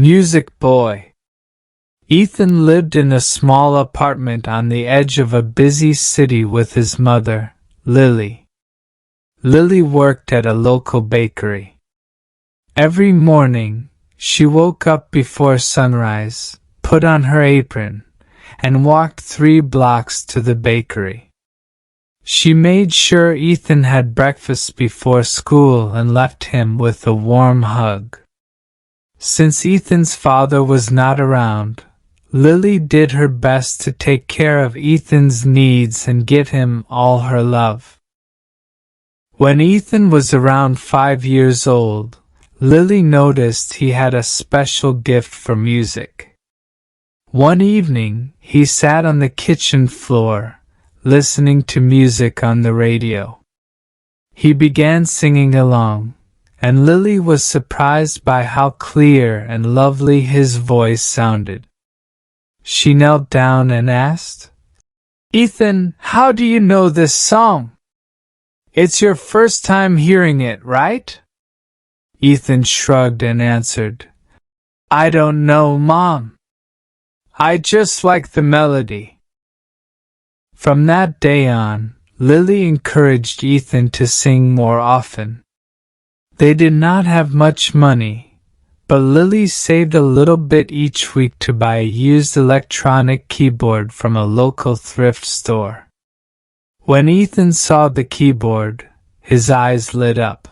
Music boy. Ethan lived in a small apartment on the edge of a busy city with his mother, Lily. Lily worked at a local bakery. Every morning, she woke up before sunrise, put on her apron, and walked 3 blocks to the bakery. She made sure Ethan had breakfast before school and left him with a warm hug. Since Ethan's father was not around, Lily did her best to take care of Ethan's needs and give him all her love. When Ethan was around 5 years old, Lily noticed he had a special gift for music. One evening, he sat on the kitchen floor, listening to music on the radio. He began singing along, and Lily was surprised by how clear and lovely his voice sounded. She knelt down and asked, "Ethan, how do you know this song? It's your first time hearing it, right?" Ethan shrugged and answered, "I don't know, Mom. I just like the melody." From that day on, Lily encouraged Ethan to sing more often. They did not have much money, but Lily saved a little bit each week to buy a used electronic keyboard from a local thrift store. When Ethan saw the keyboard, his eyes lit up.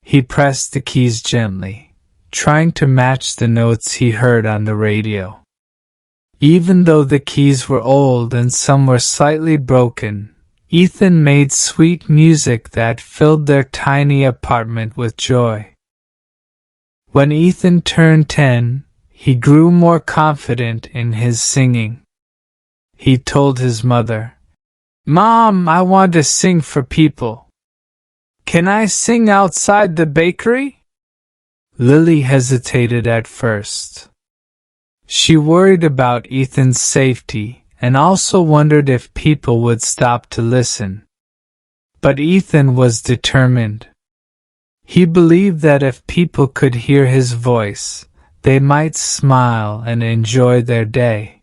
He pressed the keys gently, trying to match the notes he heard on the radio. Even though the keys were old and some were slightly broken, Ethan made sweet music that filled their tiny apartment with joy. When Ethan turned 10, he grew more confident in his singing. He told his mother, "Mom, I want to sing for people. Can I sing outside the bakery?" Lily hesitated at first. She worried about Ethan's safety and also wondered if people would stop to listen. But Ethan was determined. He believed that if people could hear his voice, they might smile and enjoy their day.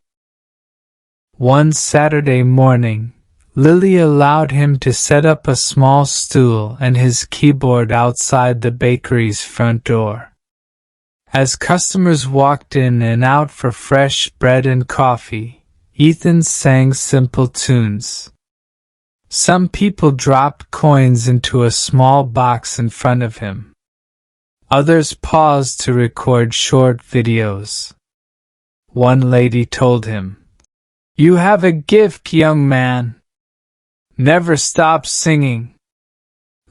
One Saturday morning, Lily allowed him to set up a small stool and his keyboard outside the bakery's front door. As customers walked in and out for fresh bread and coffee, Ethan sang simple tunes. Some people dropped coins into a small box in front of him. Others paused to record short videos. One lady told him, "You have a gift, young man. Never stop singing."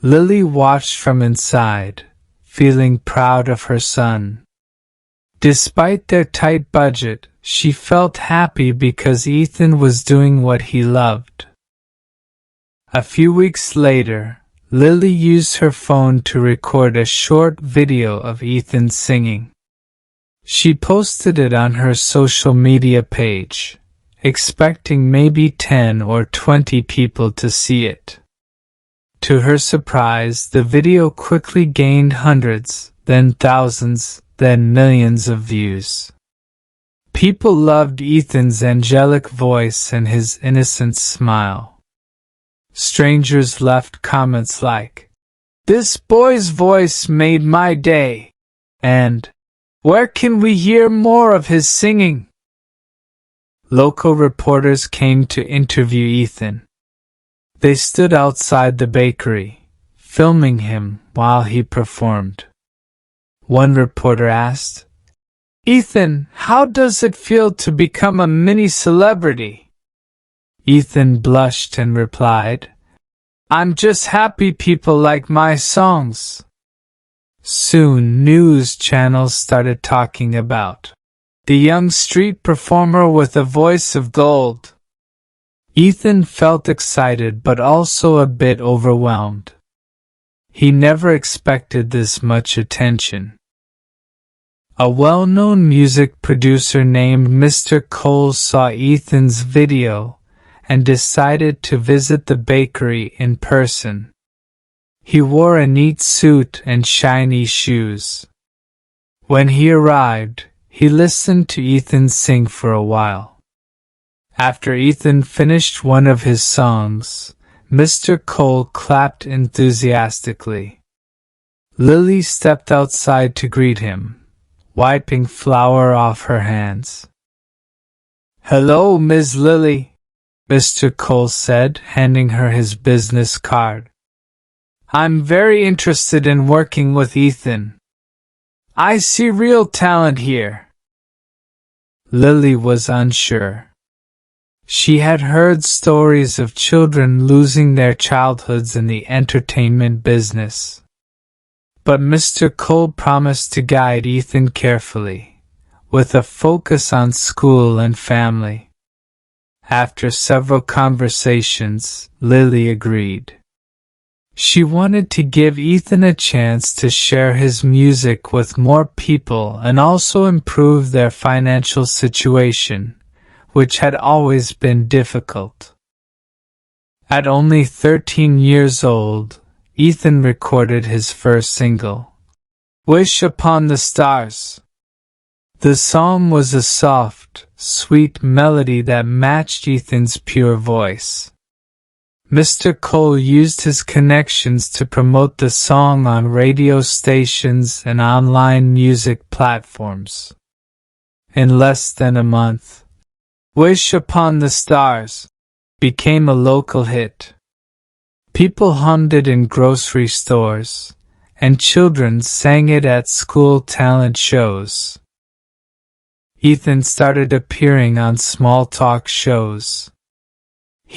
Lily watched from inside, feeling proud of her son. Despite their tight budget, she felt happy because Ethan was doing what he loved. A few weeks later, Lily used her phone to record a short video of Ethan singing. She posted it on her social media page, expecting maybe 10 or 20 people to see it. To her surprise, the video quickly gained hundreds, then thousands, then millions of views. People loved Ethan's angelic voice and his innocent smile. Strangers left comments like, "This boy's voice made my day," and "Where can we hear more of his singing?" Local reporters came to interview Ethan. They stood outside the bakery, filming him while he performed. One reporter asked, "Ethan, how does it feel to become a mini celebrity?" Ethan blushed and replied, "I'm just happy people like my songs." Soon news channels started talking about the young street performer with a voice of gold. Ethan felt excited but also a bit overwhelmed. He never expected this much attention. A well-known music producer named Mr. Cole saw Ethan's video and decided to visit the bakery in person. He wore a neat suit and shiny shoes. When he arrived, he listened to Ethan sing for a while. After Ethan finished one of his songs, Mr. Cole clapped enthusiastically. Lily stepped outside to greet him, wiping flour off her hands. "Hello, Miss Lily," Mr. Cole said, handing her his business card. "I'm very interested in working with Ethan. I see real talent here." Lily was unsure. She had heard stories of children losing their childhoods in the entertainment business. But Mr. Cole promised to guide Ethan carefully, with a focus on school and family. After several conversations, Lily agreed. She wanted to give Ethan a chance to share his music with more people and also improve their financial situation, which had always been difficult. At only 13 years old, Ethan recorded his first single, "Wish Upon the Stars." The song was a soft, sweet melody that matched Ethan's pure voice. Mr. Cole used his connections to promote the song on radio stations and online music platforms. In less than a month, "Wish Upon the Stars" became a local hit. People hummed it in grocery stores, and children sang it at school talent shows. Ethan started appearing on small talk shows.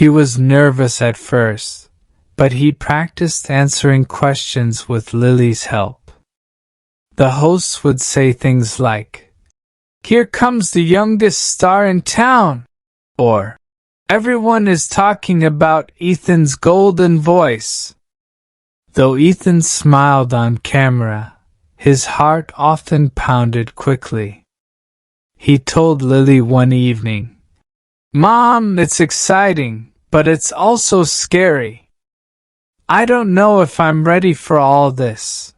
He was nervous at first, but he practiced answering questions with Lily's help. The hosts would say things like, "Here comes the youngest star in town," or "Everyone is talking about Ethan's golden voice." Though Ethan smiled on camera, his heart often pounded quickly. He told Lily one evening, "Mom, it's exciting, but it's also scary. I don't know if I'm ready for all this."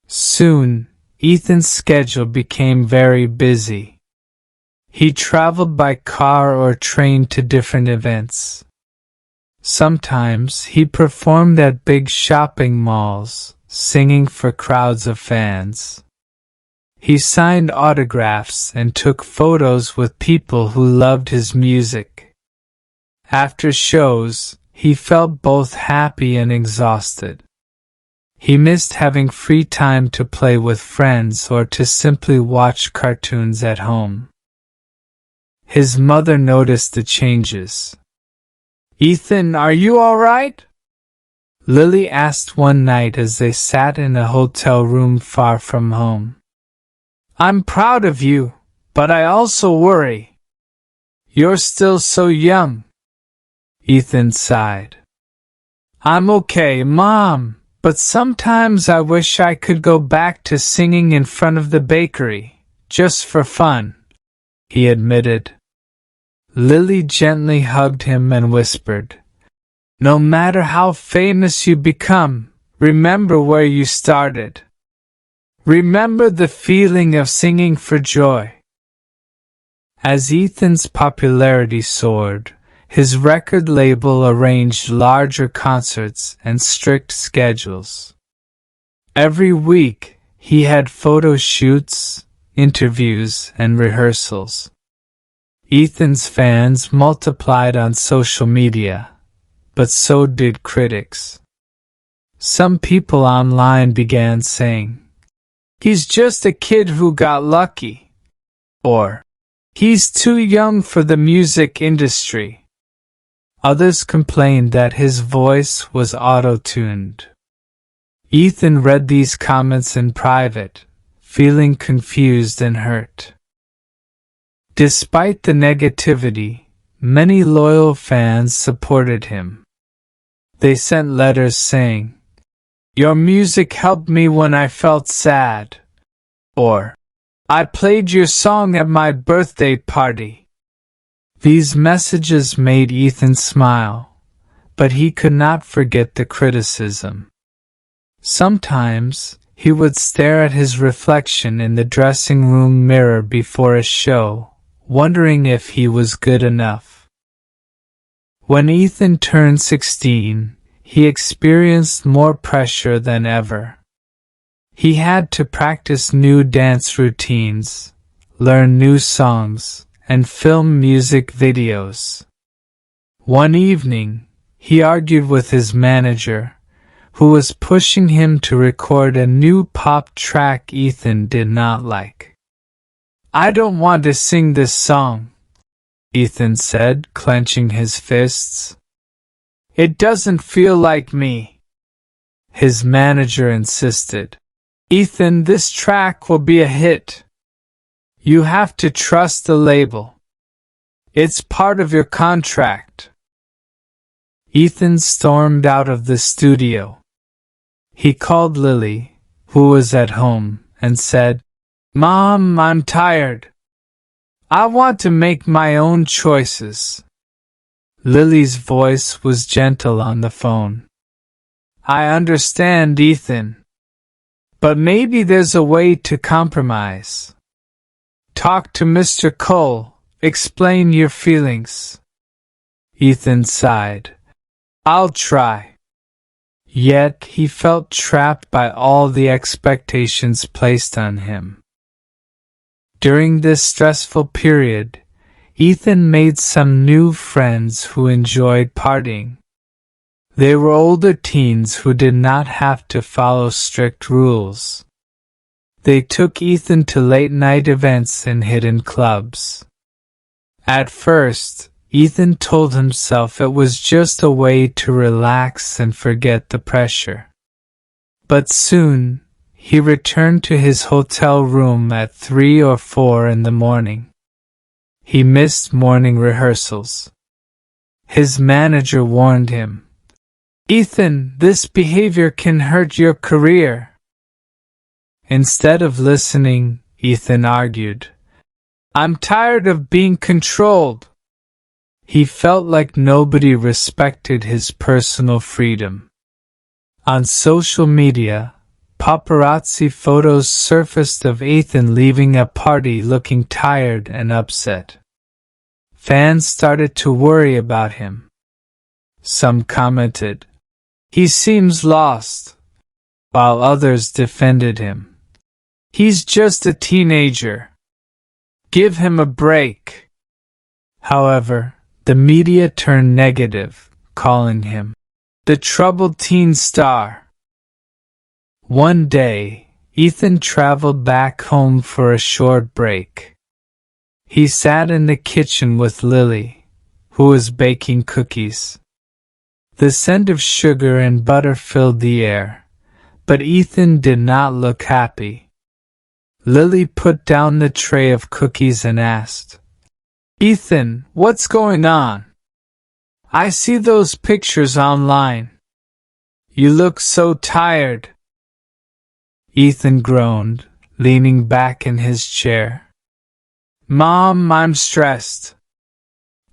Soon, Ethan's schedule became very busy. He traveled by car or train to different events. Sometimes he performed at big shopping malls, singing for crowds of fans. He signed autographs and took photos with people who loved his music. After shows, he felt both happy and exhausted. He missed having free time to play with friends or to simply watch cartoons at home. His mother noticed the changes. "Ethan, are you all right?" Lily asked one night as they sat in a hotel room far from home. "I'm proud of you, but I also worry. You're still so young." Ethan sighed. "I'm okay, Mom, but sometimes I wish I could go back to singing in front of the bakery, just for fun," he admitted. Lily gently hugged him and whispered, "No matter how famous you become, remember where you started. Remember the feeling of singing for joy." As Ethan's popularity soared, his record label arranged larger concerts and strict schedules. Every week, he had photo shoots, interviews, and rehearsals. Ethan's fans multiplied on social media, but so did critics. Some people online began saying, "He's just a kid who got lucky," or "He's too young for the music industry." Others complained that his voice was auto-tuned. Ethan read these comments in private, feeling confused and hurt. Despite the negativity, many loyal fans supported him. They sent letters saying, "Your music helped me when I felt sad," or "I played your song at my birthday party." These messages made Ethan smile, but he could not forget the criticism. Sometimes, He would stare at his reflection in the dressing room mirror before a show, wondering if he was good enough. When Ethan turned 16, he experienced more pressure than ever. He had to practice new dance routines, learn new songs, and film music videos. One evening, he argued with his manager, who was pushing him to record a new pop track Ethan did not like. "I don't want to sing this song," Ethan said, clenching his fists. "It doesn't feel like me." His manager insisted. "Ethan, this track will be a hit. You have to trust the label. It's part of your contract." Ethan stormed out of the studio. He called Lily, who was at home, and said, "Mom, I'm tired. I want to make my own choices." Lily's voice was gentle on the phone. "I understand, Ethan. But maybe there's a way to compromise. Talk to Mr. Cole, explain your feelings." Ethan sighed. "I'll try." Yet he felt trapped by all the expectations placed on him. During this stressful period, Ethan made some new friends who enjoyed partying. They were older teens who did not have to follow strict rules. They took Ethan to late-night events in hidden clubs. At first, Ethan told himself it was just a way to relax and forget the pressure. But soon, he returned to his hotel room at 3 or 4 in the morning. He missed morning rehearsals. His manager warned him, "Ethan, this behavior can hurt your career." Instead of listening, Ethan argued, "I'm tired of being controlled." He felt like nobody respected his personal freedom. On social media, paparazzi photos surfaced of Ethan leaving a party looking tired and upset. Fans started to worry about him. Some commented, "He seems lost," while others defended him. "He's just a teenager. Give him a break." However, the media turned negative, calling him the troubled teen star. One day, Ethan traveled back home for a short break. He sat in the kitchen with Lily, who was baking cookies. The scent of sugar and butter filled the air, but Ethan did not look happy. Lily put down the tray of cookies and asked, "Ethan, what's going on? I see those pictures online. You look so tired." Ethan groaned, leaning back in his chair. "Mom, I'm stressed.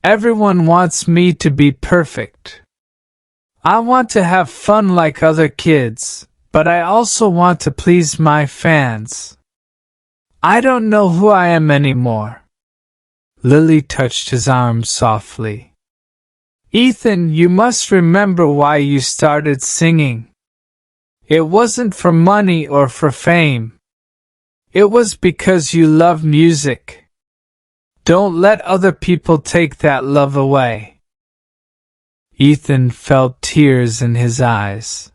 Everyone wants me to be perfect. I want to have fun like other kids, but I also want to please my fans. I don't know who I am anymore." Lily touched his arm softly. "Ethan, you must remember why you started singing. It wasn't for money or for fame. It was because you love music. Don't let other people take that love away." Ethan felt tears in his eyes.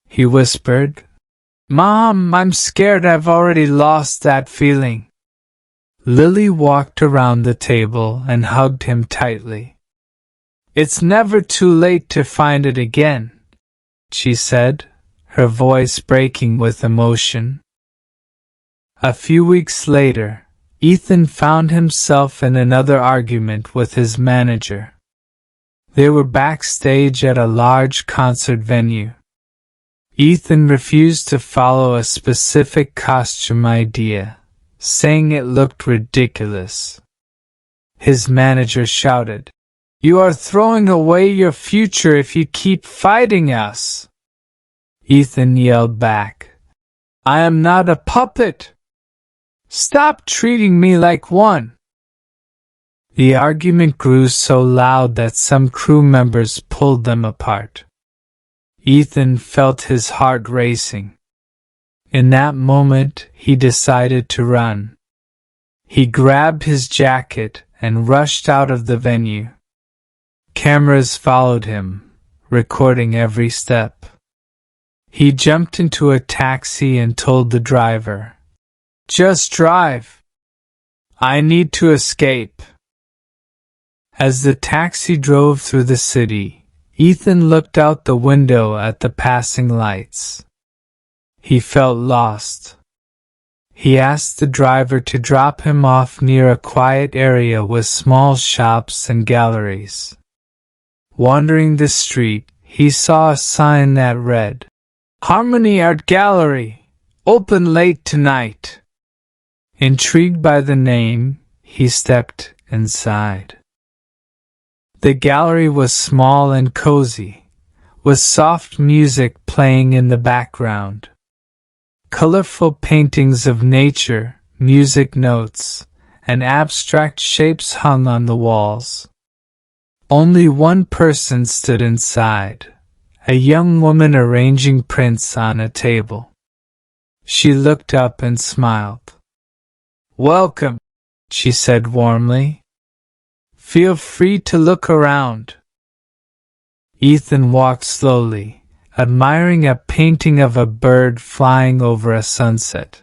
He whispered, "Mom, I'm scared I've already lost that feeling." Lily walked around the table and hugged him tightly. "It's never too late to find it again," she said, her voice breaking with emotion. A few weeks later, Ethan found himself in another argument with his manager. They were backstage at a large concert venue. Ethan refused to follow a specific costume idea, saying it looked ridiculous. His manager shouted, "You are throwing away your future if you keep fighting us." Ethan yelled back, I am not a puppet. Stop treating me like one. The argument grew so loud that some crew members pulled them apart. Ethan felt his heart racing. In that moment, he decided to run. He grabbed his jacket and rushed out of the venue. Cameras followed him, recording every step. He jumped into a taxi and told the driver, "Just drive. I need to escape." As the taxi drove through the city, Ethan looked out the window at the passing lights. He felt lost. He asked the driver to drop him off near a quiet area with small shops and galleries. Wandering the street, he saw a sign that read, "Harmony Art Gallery, open late tonight." Intrigued by the name, he stepped inside. The gallery was small and cozy, with soft music playing in the background. Colorful paintings of nature, music notes, and abstract shapes hung on the walls. Only one person stood inside, a young woman arranging prints on a table. She looked up and smiled. "Welcome," she said warmly. "Feel free to look around." Ethan walked slowly, admiring a painting of a bird flying over a sunset.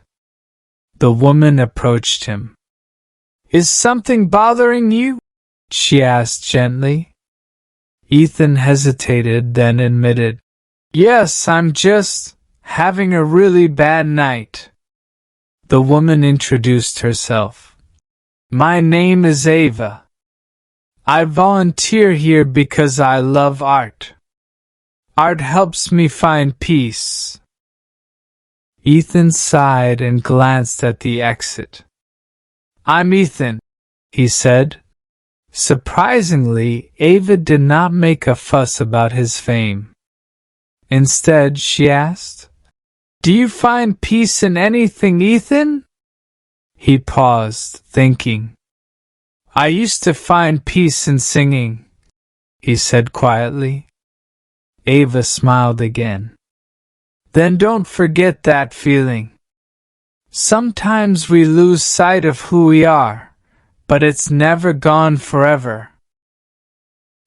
The woman approached him. "Is something bothering you?" she asked gently. Ethan hesitated, then admitted, "Yes, I'm just having a really bad night." The woman introduced herself. "My name is Ava. I volunteer here because I love art. Art helps me find peace." Ethan sighed and glanced at the exit. "I'm Ethan," he said. Surprisingly, Ava did not make a fuss about his fame. Instead, she asked, "Do you find peace in anything, Ethan?" He paused, thinking. "I used to find peace in singing," he said quietly. Ava smiled again. "Then don't forget that feeling. Sometimes we lose sight of who we are, but it's never gone forever."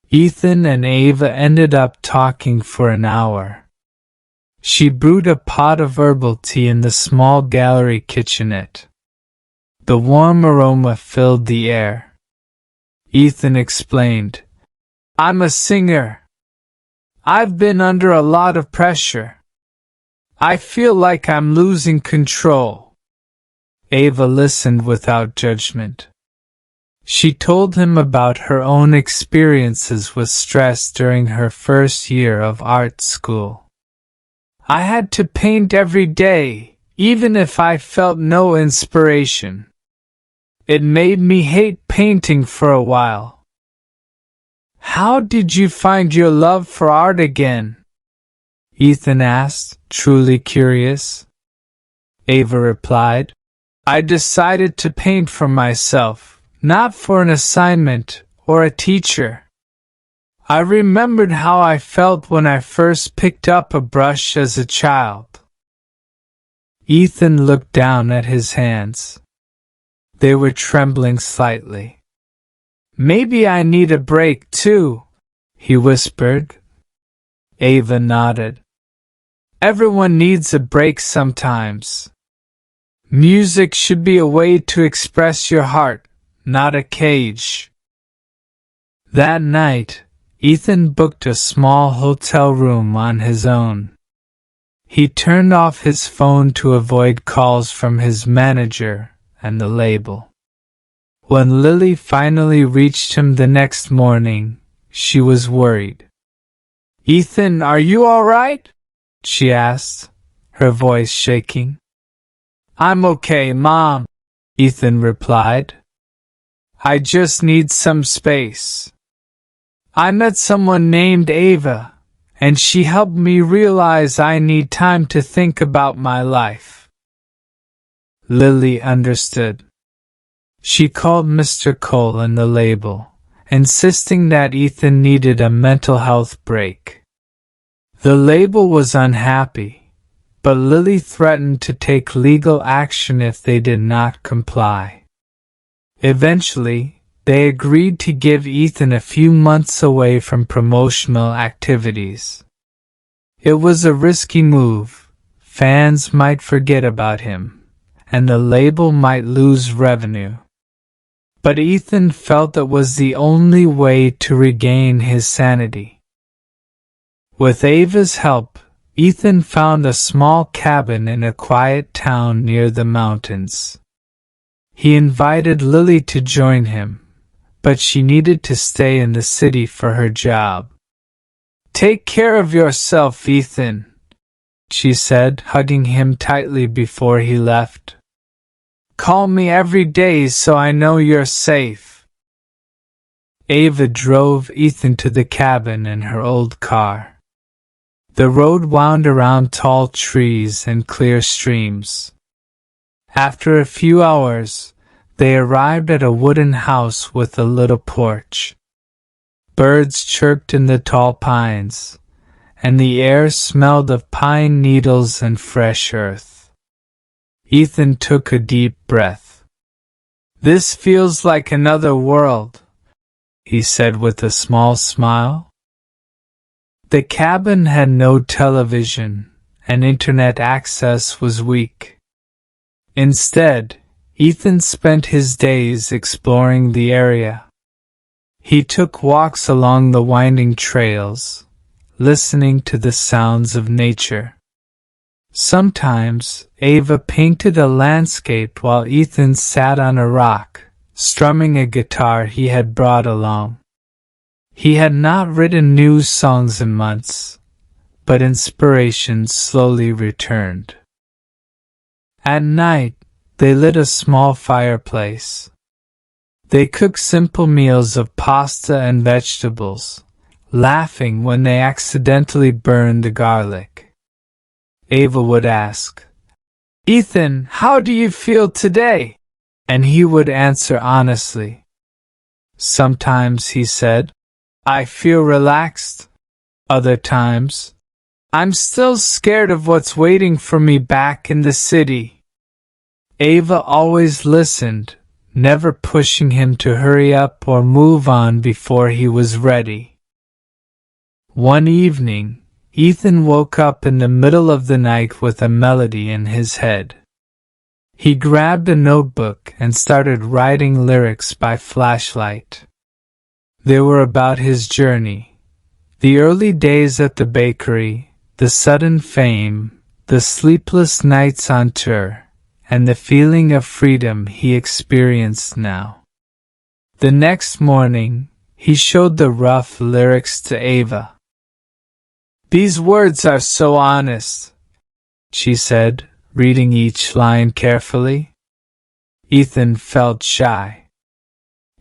Ethan and Ava ended up talking for an hour. She brewed a pot of herbal tea in the small gallery kitchenette. The warm aroma filled the air. Ethan explained, "I'm a singer. I've been under a lot of pressure. I feel like I'm losing control." Ava listened without judgment. She told him about her own experiences with stress during her first year of art school. "I had to paint every day, even if I felt no inspiration. It made me hate painting for a while." "How did you find your love for art again?" Ethan asked, truly curious. Ava replied, "I decided to paint for myself, not for an assignment or a teacher. I remembered how I felt when I first picked up a brush as a child." Ethan looked down at his hands. They were trembling slightly. "Maybe I need a break too," he whispered. Ava nodded. "Everyone needs a break sometimes. Music should be a way to express your heart, not a cage." That night, Ethan booked a small hotel room on his own. He turned off his phone to avoid calls from his manager and the label. When Lily finally reached him the next morning, she was worried. "Ethan, are you all right?" she asked, her voice shaking. "I'm okay, Mom," Ethan replied. "I just need some space. I met someone named Ava, and she helped me realize I need time to think about my life." Lily understood. She called Mr. Cole and the label, insisting that Ethan needed a mental health break. The label was unhappy, but Lily threatened to take legal action if they did not comply. Eventually, they agreed to give Ethan a few months away from promotional activities. It was a risky move. Fans might forget about him, and the label might lose revenue. But Ethan felt it was the only way to regain his sanity. With Ava's help, Ethan found a small cabin in a quiet town near the mountains. He invited Lily to join him, but she needed to stay in the city for her job. "Take care of yourself, Ethan," she said, hugging him tightly before he left. "Call me every day so I know you're safe." Ava drove Ethan to the cabin in her old car. The road wound around tall trees and clear streams. After a few hours, they arrived at a wooden house with a little porch. Birds chirped in the tall pines, and the air smelled of pine needles and fresh earth. Ethan took a deep breath. "This feels like another world," he said with a small smile. The cabin had no television, and internet access was weak. Instead, Ethan spent his days exploring the area. He took walks along the winding trails, listening to the sounds of nature. Sometimes, Ava painted a landscape while Ethan sat on a rock, strumming a guitar he had brought along. He had not written new songs in months, but inspiration slowly returned. At night, they lit a small fireplace. They cooked simple meals of pasta and vegetables, laughing when they accidentally burned the garlic. Ava would ask, "Ethan, how do you feel today?" And he would answer honestly. Sometimes he said, "I feel relaxed." Other times, "I'm still scared of what's waiting for me back in the city." Ava always listened, never pushing him to hurry up or move on before he was ready. One evening, Ethan woke up in the middle of the night with a melody in his head. He grabbed a notebook and started writing lyrics by flashlight. They were about his journey, the early days at the bakery, the sudden fame, the sleepless nights on tour, and the feeling of freedom he experienced now. The next morning, he showed the rough lyrics to Ava. "These words are so honest," she said, reading each line carefully. Ethan felt shy.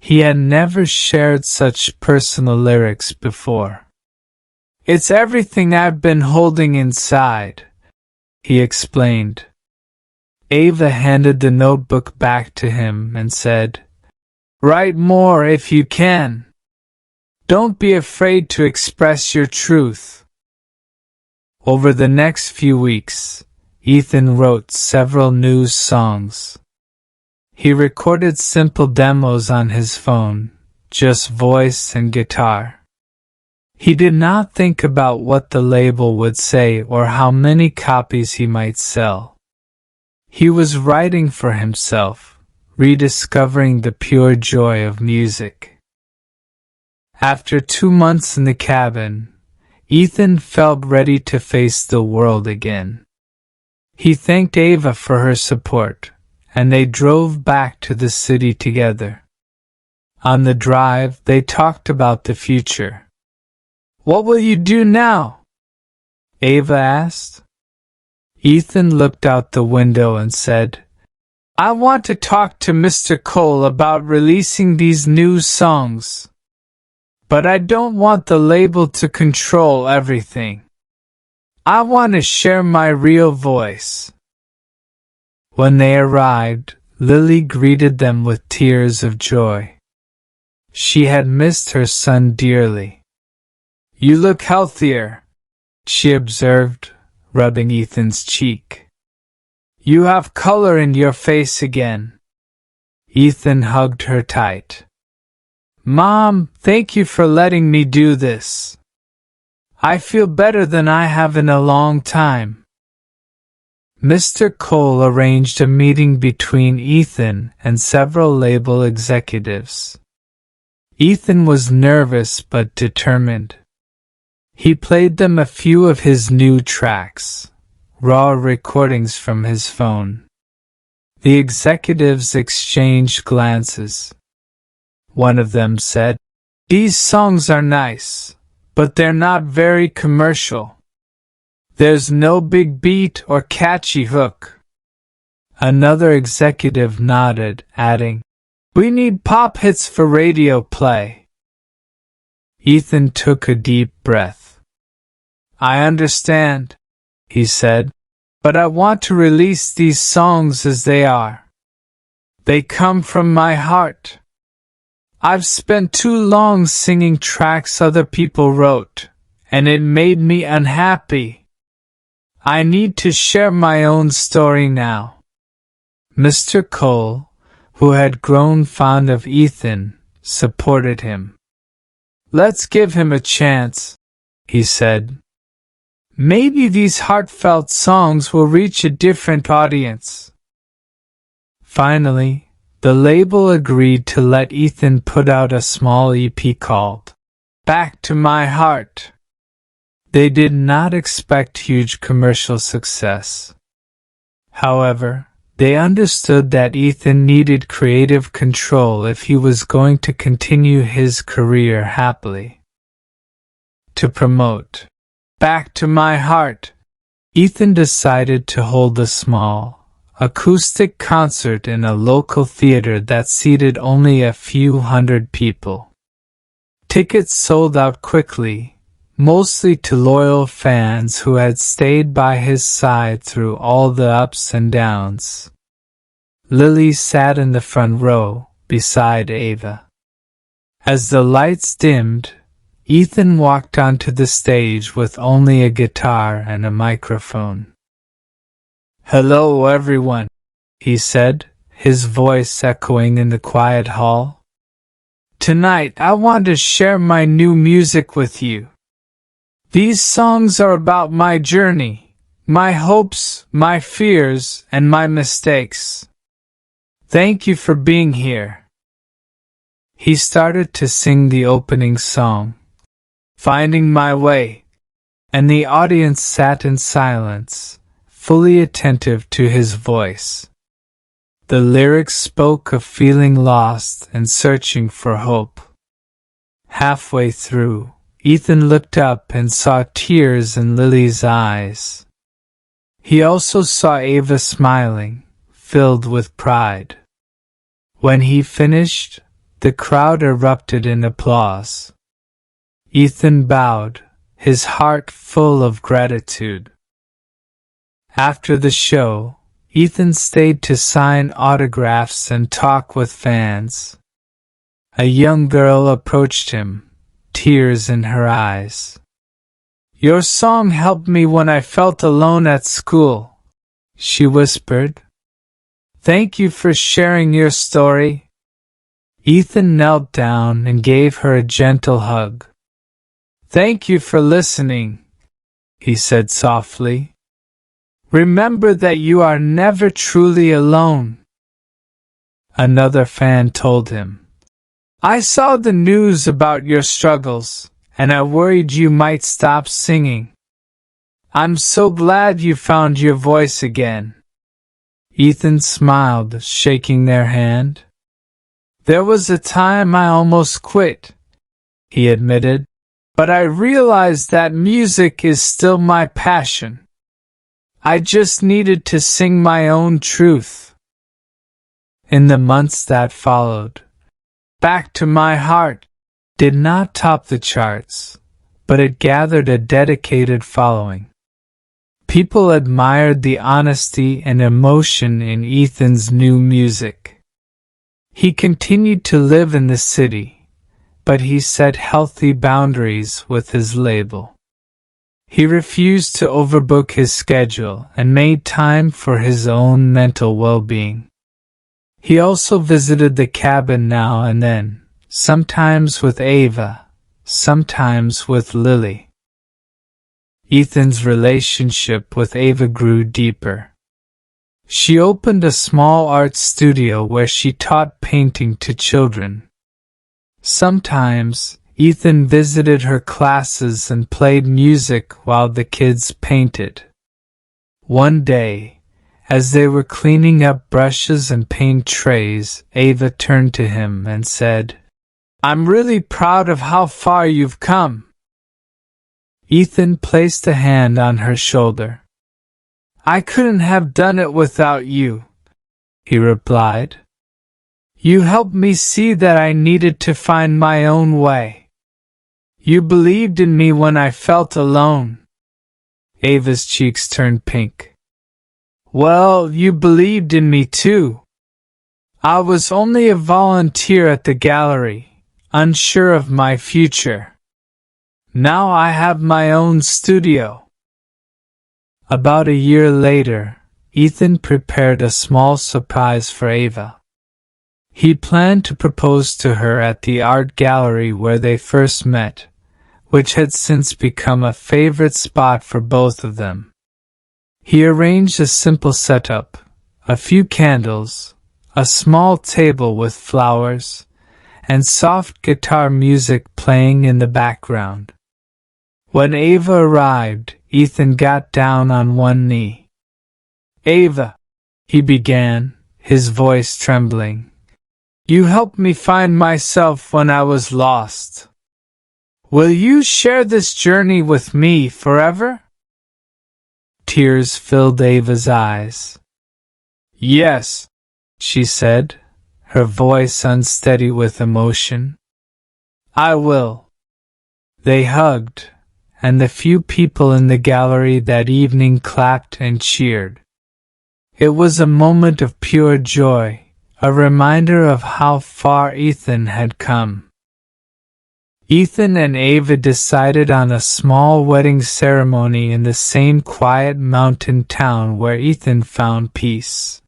He had never shared such personal lyrics before. "It's everything I've been holding inside," he explained. Ava handed the notebook back to him and said, "Write more if you can. Don't be afraid to express your truth." Over the next few weeks, Ethan wrote several new songs. He recorded simple demos on his phone, just voice and guitar. He did not think about what the label would say or how many copies he might sell. He was writing for himself, rediscovering the pure joy of music. After 2 months in the cabin, Ethan felt ready to face the world again. He thanked Ava for her support, and they drove back to the city together. On the drive, they talked about the future. "What will you do now?" Ava asked. Ethan looked out the window and said, "I want to talk to Mr. Cole about releasing these new songs. But I don't want the label to control everything. I want to share my real voice." When they arrived, Lily greeted them with tears of joy. She had missed her son dearly. "You look healthier," she observed, rubbing Ethan's cheek. "You have color in your face again." Ethan hugged her tight. "Mom, thank you for letting me do this. I feel better than I have in a long time." Mr. Cole arranged a meeting between Ethan and several label executives. Ethan was nervous but determined. He played them a few of his new tracks, raw recordings from his phone. The executives exchanged glances. One of them said, "These songs are nice, but they're not very commercial. There's no big beat or catchy hook." Another executive nodded, adding, "We need pop hits for radio play." Ethan took a deep breath. "I understand," he said, "but I want to release these songs as they are. They come from my heart. I've spent too long singing tracks other people wrote, and it made me unhappy. I need to share my own story now." Mr. Cole, who had grown fond of Ethan, supported him. "Let's give him a chance," he said. "Maybe these heartfelt songs will reach a different audience." Finally, the label agreed to let Ethan put out a small EP called "Back to My Heart." They did not expect huge commercial success. However, they understood that Ethan needed creative control if he was going to continue his career happily. To promote "Back to My Heart," Ethan decided to hold a small, acoustic concert in a local theater that seated only a few hundred people. Tickets sold out quickly, mostly to loyal fans who had stayed by his side through all the ups and downs. Lily sat in the front row, beside Ava. As the lights dimmed, Ethan walked onto the stage with only a guitar and a microphone. "Hello everyone," he said, his voice echoing in the quiet hall. "Tonight I want to share my new music with you. These songs are about my journey, my hopes, my fears, and my mistakes. Thank you for being here." He started to sing the opening song, "Finding My Way," and the audience sat in silence, fully attentive to his voice. The lyrics spoke of feeling lost and searching for hope. Halfway through, Ethan looked up and saw tears in Lily's eyes. He also saw Ava smiling, filled with pride. When he finished, the crowd erupted in applause. Ethan bowed, his heart full of gratitude. After the show, Ethan stayed to sign autographs and talk with fans. A young girl approached him, tears in her eyes. "Your song helped me when I felt alone at school," she whispered. "Thank you for sharing your story." Ethan knelt down and gave her a gentle hug. "Thank you for listening," he said softly. "Remember that you are never truly alone." Another fan told him, "I saw the news about your struggles, and I worried you might stop singing. I'm so glad you found your voice again." Ethan smiled, shaking their hand. "There was a time I almost quit," he admitted, "but I realized that music is still my passion. I just needed to sing my own truth." In the months that followed, "Back to My Heart" did not top the charts, but it gathered a dedicated following. People admired the honesty and emotion in Ethan's new music. He continued to live in the city, but he set healthy boundaries with his label. He refused to overbook his schedule and made time for his own mental well-being. He also visited the cabin now and then, sometimes with Ava, sometimes with Lily. Ethan's relationship with Ava grew deeper. She opened a small art studio where she taught painting to children. Sometimes, Ethan visited her classes and played music while the kids painted. One day, as they were cleaning up brushes and paint trays, Ava turned to him and said, "I'm really proud of how far you've come." Ethan placed a hand on her shoulder. "I couldn't have done it without you," he replied. "You helped me see that I needed to find my own way. You believed in me when I felt alone." Ava's cheeks turned pink. "Well, you believed in me too. I was only a volunteer at the gallery, unsure of my future. Now I have my own studio." About a year later, Ethan prepared a small surprise for Ava. He planned to propose to her at the art gallery where they first met, which had since become a favorite spot for both of them. He arranged a simple setup, a few candles, a small table with flowers, and soft guitar music playing in the background. When Ava arrived, Ethan got down on one knee. "Ava," he began, his voice trembling, "you helped me find myself when I was lost. Will you share this journey with me forever?" Tears filled Ava's eyes. "Yes," she said, her voice unsteady with emotion. "I will." They hugged, and the few people in the gallery that evening clapped and cheered. It was a moment of pure joy, a reminder of how far Ethan had come. Ethan and Ava decided on a small wedding ceremony in the same quiet mountain town where Ethan found peace.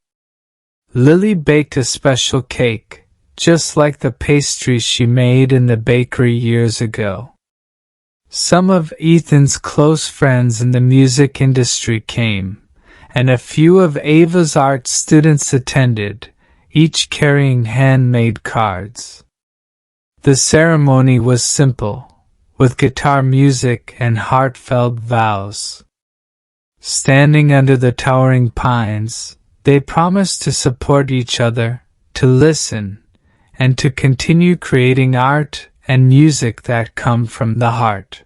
Lily baked a special cake, just like the pastries she made in the bakery years ago. Some of Ethan's close friends in the music industry came, and a few of Ava's art students attended, each carrying handmade cards. The ceremony was simple, with guitar music and heartfelt vows. Standing under the towering pines, they promised to support each other, to listen, and to continue creating art and music that come from the heart.